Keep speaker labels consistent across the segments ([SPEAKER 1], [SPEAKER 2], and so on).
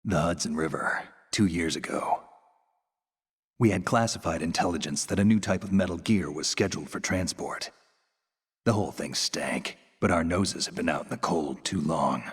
[SPEAKER 1] The Hudson River, 2 years ago. We had classified intelligence that a new type of metal gear was scheduled for transport. The whole thing stank, but our noses had been out in the cold too long.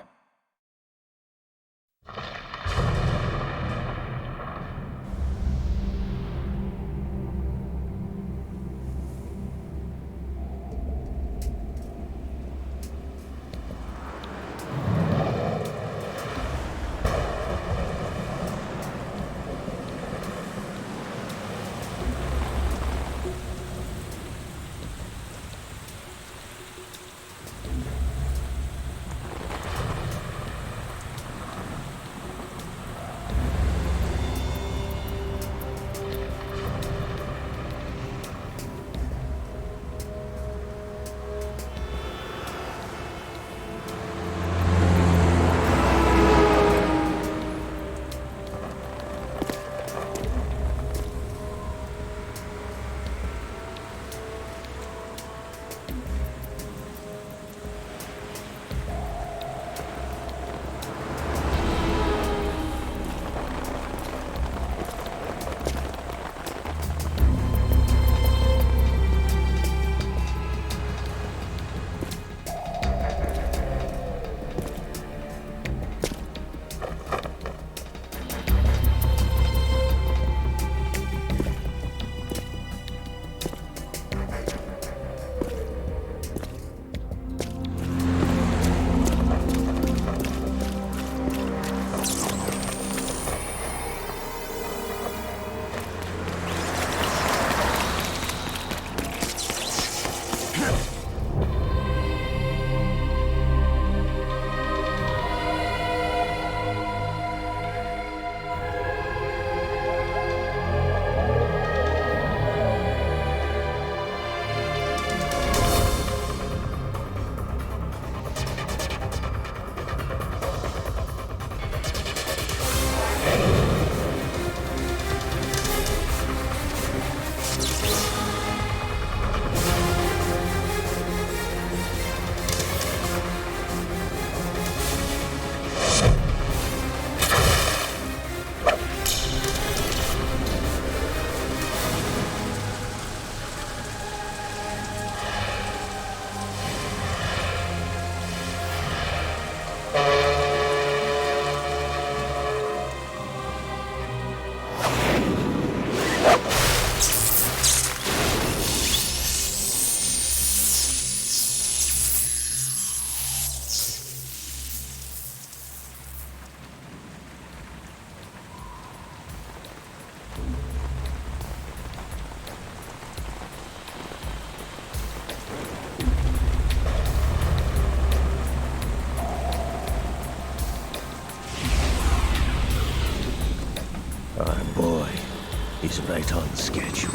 [SPEAKER 2] He's right on schedule.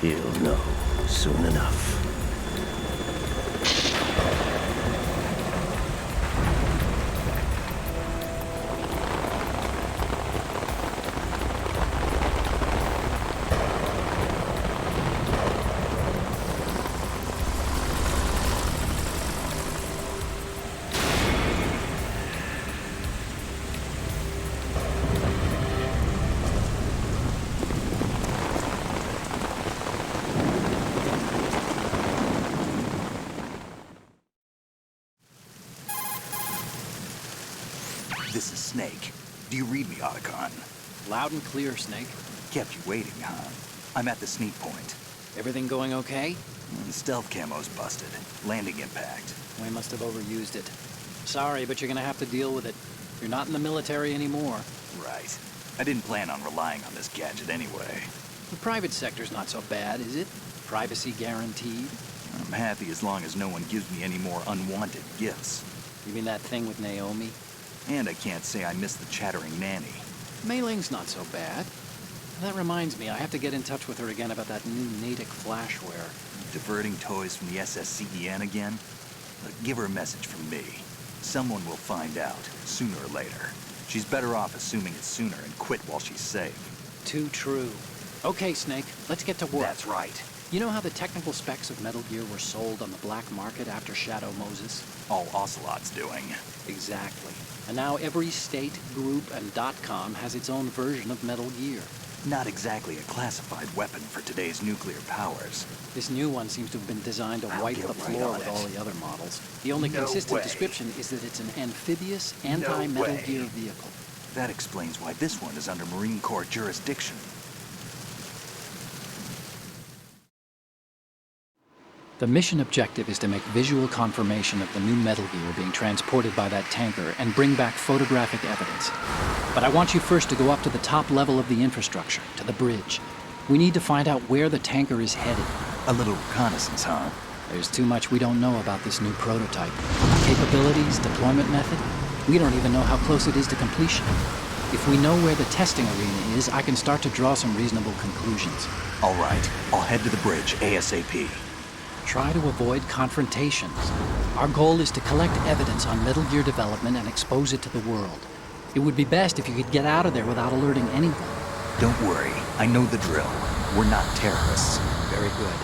[SPEAKER 2] He'll know soon enough.
[SPEAKER 1] This is Snake. Do you read me, Otacon?
[SPEAKER 3] Loud and clear, Snake.
[SPEAKER 1] Kept you waiting, huh? I'm at the sneak point.
[SPEAKER 3] Everything going okay?
[SPEAKER 1] The stealth camo's busted. Landing impact.
[SPEAKER 3] We must have overused it. Sorry, but you're gonna have to deal with it. You're not in the military anymore.
[SPEAKER 1] Right. I didn't plan on relying on this gadget anyway.
[SPEAKER 3] The private sector's not so bad, is it? Privacy guaranteed?
[SPEAKER 1] I'm happy as long as no one gives me any more unwanted gifts.
[SPEAKER 3] You mean that thing with Naomi?
[SPEAKER 1] And I can't say I miss the chattering nanny.
[SPEAKER 3] Mei Ling's not so bad. That reminds me, I have to get in touch with her again about that new Natick flashware.
[SPEAKER 1] Diverting toys from the SSCEN again? Give her a message from me. Someone will find out, sooner or later. She's better off assuming it sooner and quit while she's safe.
[SPEAKER 3] Too true. Okay, Snake, let's get to work.
[SPEAKER 1] That's right.
[SPEAKER 3] You know how the technical specs of Metal Gear were sold on the black market after Shadow Moses?
[SPEAKER 1] All Ocelot's doing.
[SPEAKER 3] Exactly. And now every state, group, and .com has its own version of Metal Gear.
[SPEAKER 1] Not exactly a classified weapon for today's nuclear powers.
[SPEAKER 3] This new one seems to have been designed to
[SPEAKER 1] I'll
[SPEAKER 3] wipe
[SPEAKER 1] get
[SPEAKER 3] the
[SPEAKER 1] right
[SPEAKER 3] floor
[SPEAKER 1] on
[SPEAKER 3] with
[SPEAKER 1] it.
[SPEAKER 3] all the other models. The only
[SPEAKER 1] No
[SPEAKER 3] consistent
[SPEAKER 1] way.
[SPEAKER 3] description is that it's an amphibious, anti-Metal
[SPEAKER 1] way.
[SPEAKER 3] Gear vehicle.
[SPEAKER 1] That explains why this one is under Marine Corps jurisdiction.
[SPEAKER 3] The mission objective is to make visual confirmation of the new Metal Gear being transported by that tanker and bring back photographic evidence. But I want you first to go up to the top level of the infrastructure, to the bridge. We need to find out where the tanker is headed.
[SPEAKER 1] A little reconnaissance, huh?
[SPEAKER 3] There's too much we don't know about this new prototype. Capabilities, deployment method. We don't even know how close it is to completion. If we know where the testing arena is, I can start to draw some reasonable conclusions.
[SPEAKER 1] All right, I'll head to the bridge ASAP.
[SPEAKER 3] Try to avoid confrontations. Our goal is to collect evidence on Metal Gear development and expose it to the world. It would be best if you could get out of there without alerting anyone.
[SPEAKER 1] Don't worry, I know the drill. We're not terrorists.
[SPEAKER 3] Very good.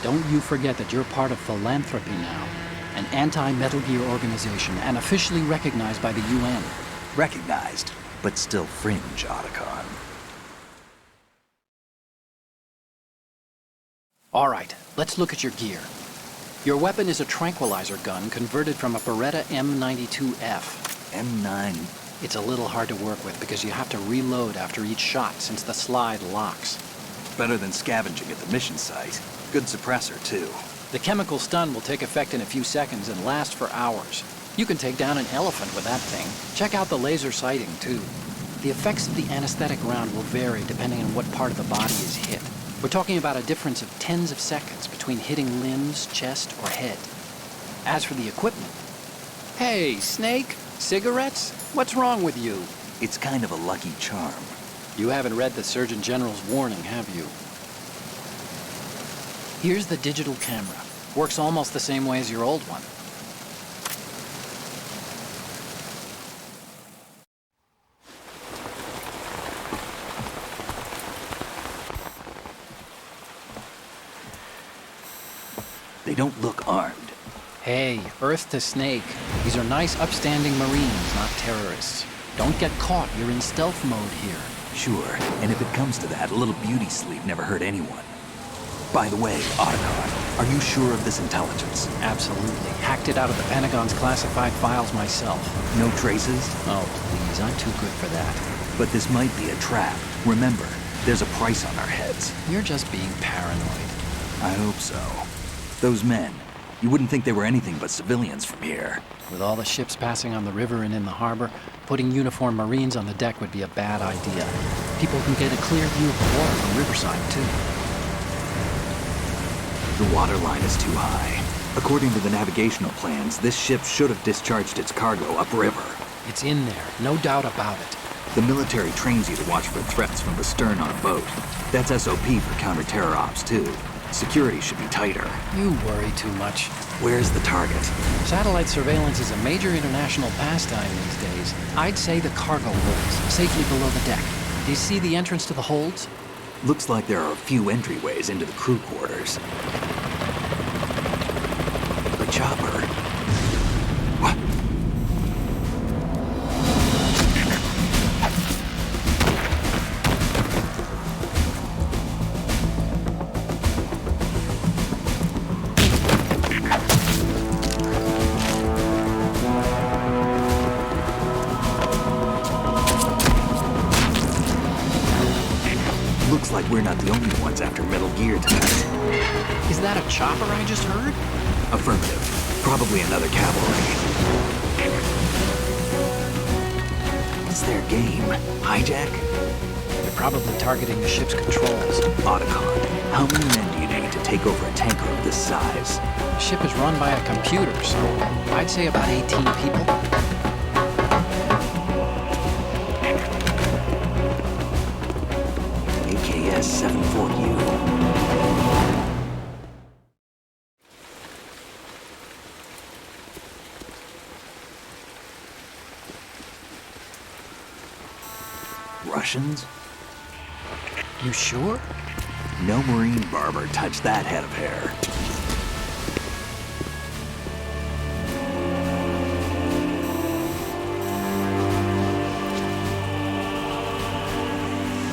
[SPEAKER 3] Don't you forget that you're part of Philanthropy now, an anti-Metal Gear organization and officially recognized by the UN.
[SPEAKER 1] Recognized, but still fringe, Otacon.
[SPEAKER 3] All right, let's look at your gear. Your weapon is a tranquilizer gun converted from a Beretta M92F.
[SPEAKER 1] M9.
[SPEAKER 3] It's a little hard to work with because you have to reload after each shot since the slide locks.
[SPEAKER 1] Better than scavenging at the mission site. Good suppressor, too.
[SPEAKER 3] The chemical stun will take effect in a few seconds and last for hours. You can take down an elephant with that thing. Check out the laser sighting, too. The effects of the anesthetic round will vary depending on what part of the body is hit. We're talking about a difference of tens of seconds between hitting limbs, chest, or head. As for the equipment... Hey, Snake! Cigarettes? What's wrong with you?
[SPEAKER 1] It's kind of a lucky charm.
[SPEAKER 3] You haven't read the Surgeon General's warning, have you? Here's the digital camera. Works almost the same way as your old one.
[SPEAKER 1] They don't look armed.
[SPEAKER 3] Hey, Earth to Snake. These are nice, upstanding Marines, not terrorists. Don't get caught. You're in stealth mode here.
[SPEAKER 1] Sure, and if it comes to that, a little beauty sleep never hurt anyone. By the way, Otacon, are you sure of this intelligence?
[SPEAKER 3] Absolutely. Hacked it out of the Pentagon's classified files myself.
[SPEAKER 1] No traces?
[SPEAKER 3] Oh, please. I'm too good for that.
[SPEAKER 1] But this might be a trap. Remember, there's a price on our heads.
[SPEAKER 3] You're just being paranoid.
[SPEAKER 1] I hope so. Those men, you wouldn't think they were anything but civilians from here.
[SPEAKER 3] With all the ships passing on the river and in the harbor, putting uniformed Marines on the deck would be a bad idea. People can get a clear view of the water from Riverside, too.
[SPEAKER 1] The water line is too high. According to the navigational plans, this ship should have discharged its cargo upriver.
[SPEAKER 3] It's in there, no doubt about it.
[SPEAKER 1] The military trains you to watch for threats from the stern on a boat. That's SOP for counter-terror ops, too. Security should be tighter.
[SPEAKER 3] You worry too much.
[SPEAKER 1] Where's the target?
[SPEAKER 3] Satellite surveillance is a major international pastime these days. I'd say the cargo holds, safely below the deck. Do you see the entrance to the holds?
[SPEAKER 1] Looks like there are a few entryways into the crew quarters. The chopper. What? Looks like we're not the only ones after Metal Gear tonight.
[SPEAKER 3] Is that a chopper I just heard?
[SPEAKER 1] Affirmative. Probably another cavalry. What's their game? Hijack?
[SPEAKER 3] They're probably targeting the ship's controls.
[SPEAKER 1] Otacon, how many men do you need to take over a tanker of this size?
[SPEAKER 3] The ship is run by a computer, so I'd say about 18 people.
[SPEAKER 1] AKS-74U. Russians?
[SPEAKER 3] You sure?
[SPEAKER 1] No marine barber touched that head of hair.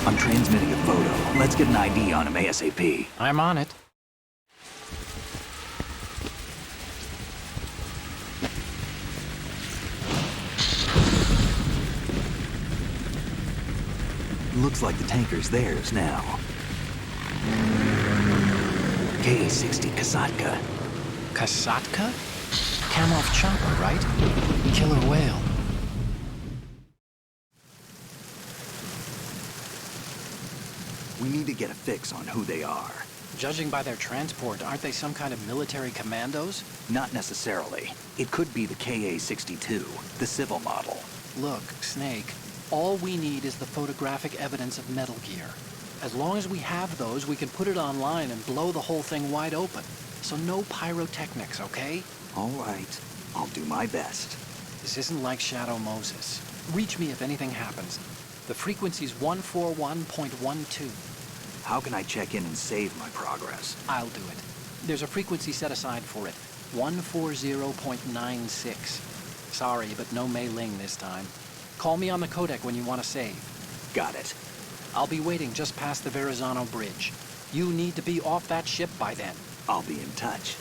[SPEAKER 1] I'm transmitting a photo. Let's get an ID on him ASAP.
[SPEAKER 3] I'm on it.
[SPEAKER 1] Looks like the tanker's theirs now. KA-60 Kasatka.
[SPEAKER 3] Kasatka? Kamov chopper, right? Killer whale.
[SPEAKER 1] We need to get a fix on who they are.
[SPEAKER 3] Judging by their transport, aren't they some kind of military commandos?
[SPEAKER 1] Not necessarily. It could be the KA-62, the civil model.
[SPEAKER 3] Look, Snake, all we need is the photographic evidence of Metal Gear. As long as we have those, we can put it online and blow the whole thing wide open. So no pyrotechnics, okay?
[SPEAKER 1] All right. I'll do my best.
[SPEAKER 3] This isn't like Shadow Moses. Reach me if anything happens. The frequency's 141.12.
[SPEAKER 1] How can I check in and save my progress?
[SPEAKER 3] I'll do it. There's a frequency set aside for it. 140.96. Sorry, but no Mei Ling this time. Call me on the codec when you want to save.
[SPEAKER 1] Got it.
[SPEAKER 3] I'll be waiting just past the Verrazano Bridge. You need to be off that ship by then.
[SPEAKER 1] I'll be in touch.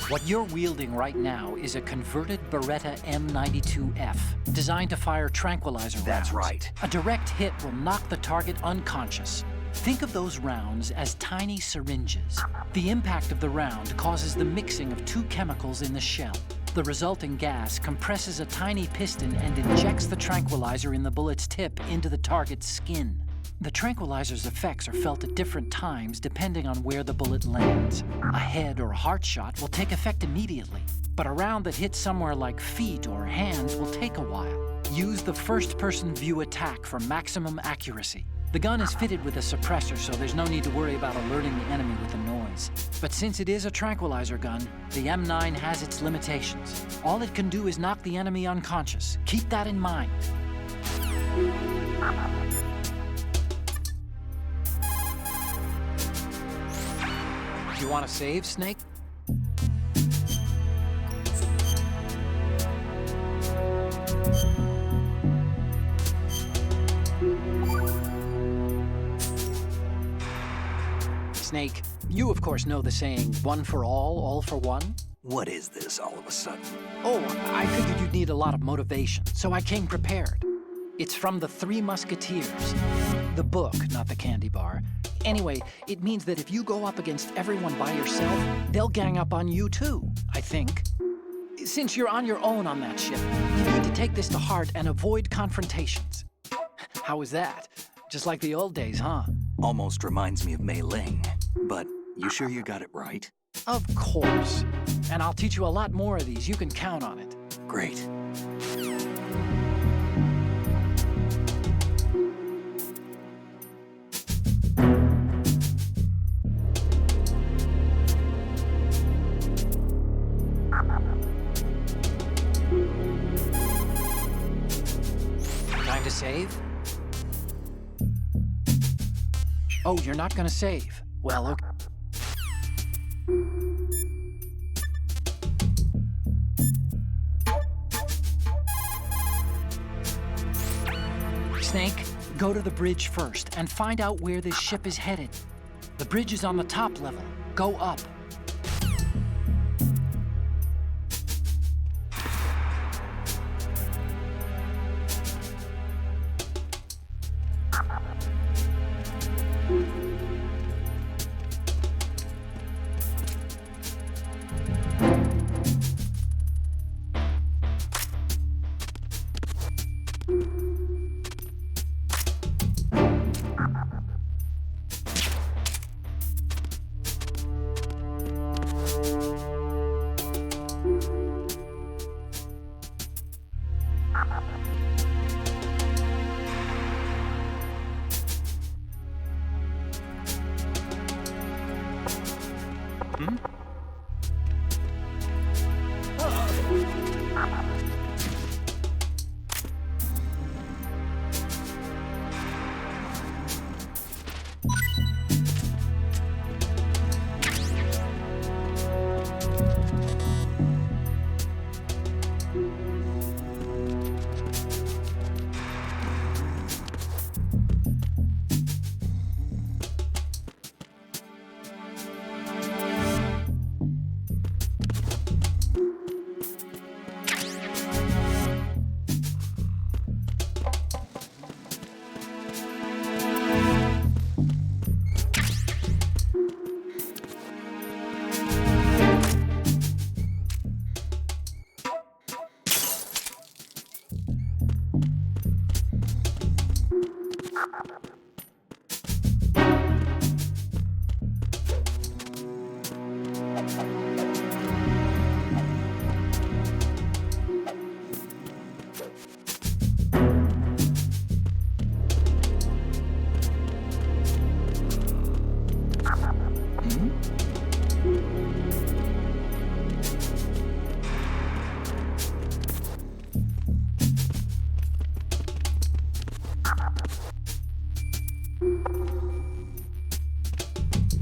[SPEAKER 3] What you're wielding right now is a converted Beretta M92F, designed to fire tranquilizer rounds.
[SPEAKER 1] That's right.
[SPEAKER 3] A direct hit will knock the target unconscious. Think of those rounds as tiny syringes. The impact of the round causes the mixing of two chemicals in the shell. The resulting gas compresses a tiny piston and injects the tranquilizer in the bullet's tip into the target's skin. The tranquilizer's effects are felt at different times depending on where the bullet lands. A head or heart shot will take effect immediately, but a round that hits somewhere like feet or hands will take a while. Use the first-person view attack for maximum accuracy. The gun is fitted with a suppressor, so there's no need to worry about alerting the enemy with the noise. But since it is a tranquilizer gun, the M9 has its limitations. All it can do is knock the enemy unconscious. Keep that in mind. You want to save, Snake? Snake, you of course know the saying, one for all for one?
[SPEAKER 1] What is this all of a sudden?
[SPEAKER 3] Oh, I figured you'd need a lot of motivation, so I came prepared. It's from the Three Musketeers. The book, not the candy bar. Anyway, it means that if you go up against everyone by yourself, they'll gang up on you too, I think. Since you're on your own on that ship, you need to take this to heart and avoid confrontations. How was that? Just like the old days, huh?
[SPEAKER 1] Almost reminds me of Mei Ling, but you sure you got it right?
[SPEAKER 3] Of course. And I'll teach you a lot more of these. You can count on it.
[SPEAKER 1] Great.
[SPEAKER 3] Time to save? Oh, you're not gonna save. Well, okay. Snake, go to the bridge first and find out where this ship is headed. The bridge is on the top level. Go up.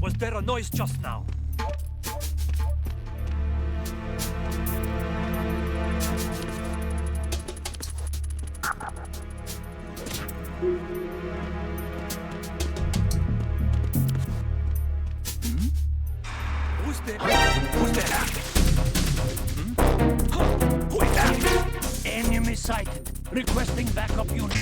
[SPEAKER 4] Was there a noise just now? Who's there? Who's there? Who is that? Enemy sighted. Requesting backup unit.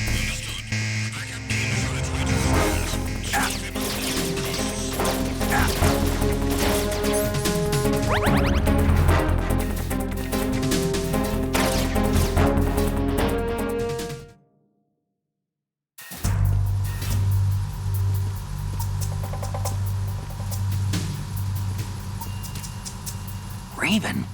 [SPEAKER 3] Raven?